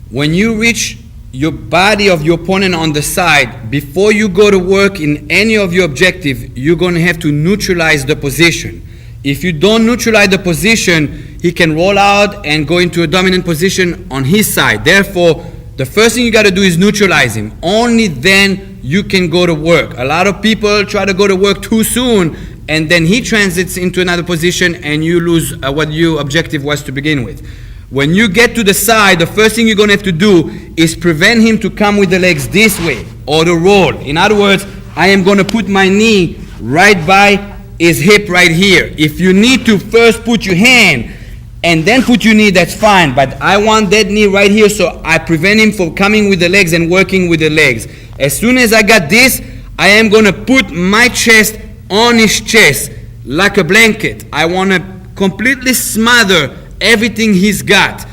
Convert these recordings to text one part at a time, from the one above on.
when you reach your body of your opponent on the side, before you go to work in any of your objective, you're going to have to neutralize the position. If you don't neutralize the position, he can roll out and go into a dominant position on his side. Therefore, the first thing you got to do is neutralize him. Only then you can go to work. A lot of people try to go to work too soon, and then he transits into another position and you lose what your objective was to begin with. When you get to the side, the first thing you're going to have to do is prevent him to come with the legs this way or to roll. In other words, I am going to put my knee right by his hip right here. If you need to first put your hand and then put your knee, that's fine. But I want that knee right here, so I prevent him from coming with the legs and working with the legs. As soon as I got this, I am going to put my chest on his chest like a blanket. I want to completely smother everything he's got.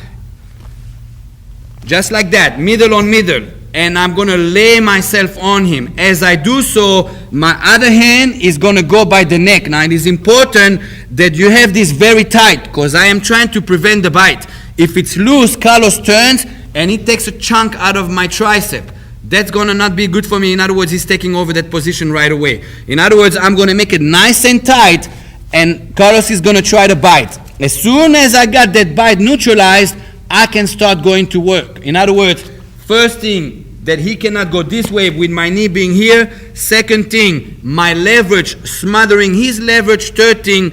Just like that, middle on middle. And I'm going to lay myself on him. As I do so, my other hand is going to go by the neck. Now, it is important that you have this very tight, because I am trying to prevent the bite. If it's loose, Carlos turns and he takes a chunk out of my tricep. That's going to not be good for me. In other words, he's taking over that position right away. In other words, I'm going to make it nice and tight, and Carlos is going to try to bite. As soon as I got that bite neutralized, I can start going to work. In other words, first thing, that he cannot go this way with my knee being here. Second thing, my leverage, smothering his leverage. Third thing,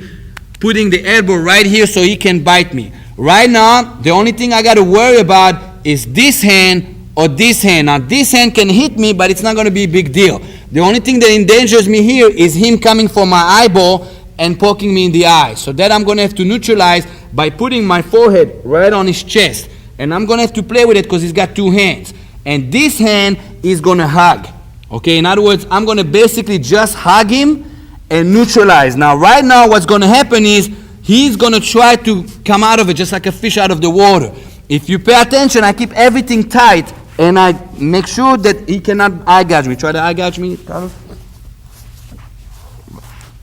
putting the elbow right here so he can bite me. Right now, the only thing I got to worry about is this hand or this hand. Now, this hand can hit me, but it's not going to be a big deal. The only thing that endangers me here is him coming for my eyeball and poking me in the eye. So that I'm going to have to neutralize by putting my forehead right on his chest. And I'm going to have to play with it because he's got two hands. And this hand is going to hug. Okay, in other words, I'm going to basically just hug him and neutralize. Now, right now, what's going to happen is he's going to try to come out of it just like a fish out of the water. If you pay attention, I keep everything tight and I make sure that he cannot eye gouge me. Try to eye gouge me, Carlos.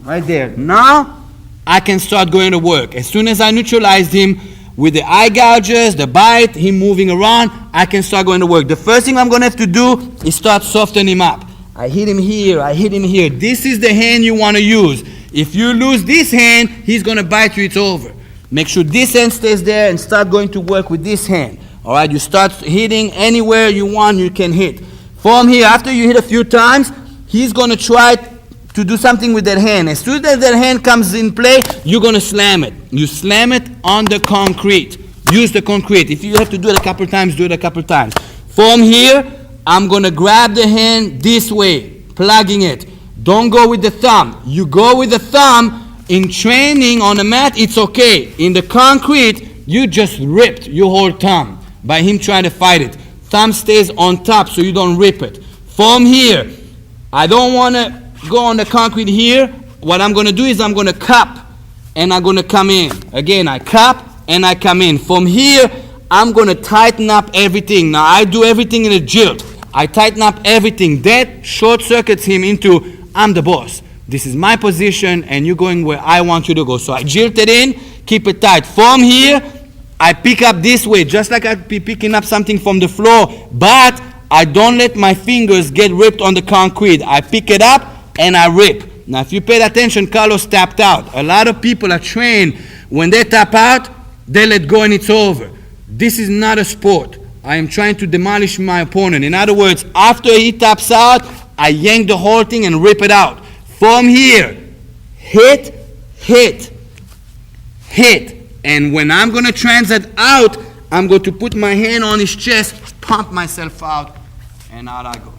Right there. Now, I can start going to work. As soon as I neutralized him, with the eye gouges, the bite, him moving around, I can start going to work. The first thing I'm going to have to do is start softening him up. I hit him here, I hit him here. This is the hand you want to use. If you lose this hand, he's going to bite you, it's over. Make sure this hand stays there and start going to work with this hand. All right, you start hitting anywhere you want, you can hit. From here, after you hit a few times, he's going to try to do something with that hand. As soon as that hand comes in play, you're going to slam it. You slam it on the concrete. Use the concrete. If you have to do it a couple times, do it a couple times. From here, I'm going to grab the hand this way, plugging it. Don't go with the thumb. You go with the thumb. In training on the mat, it's okay. In the concrete, you just ripped your whole thumb by him trying to fight it. Thumb stays on top so you don't rip it. From here, I don't want to go on the concrete here. What I'm going to do is I'm going to cup and I'm going to come in. Again, I cup and I come in. From here, I'm going to tighten up everything. Now, I do everything in a jilt. I tighten up everything. That short circuits him into, I'm the boss. This is my position and you're going where I want you to go. So I jilt it in, keep it tight. From here, I pick up this way, just like I'd be picking up something from the floor, but I don't let my fingers get ripped on the concrete. I pick it up and I rip. Now, if you paid attention, Carlos tapped out. A lot of people are trained, when they tap out, they let go and it's over. This is not a sport. I am trying to demolish my opponent. In other words, after he taps out, I yank the whole thing and rip it out. From here, hit, hit, hit. And when I'm going to transit out, I'm going to put my hand on his chest, pump myself out, and out I go.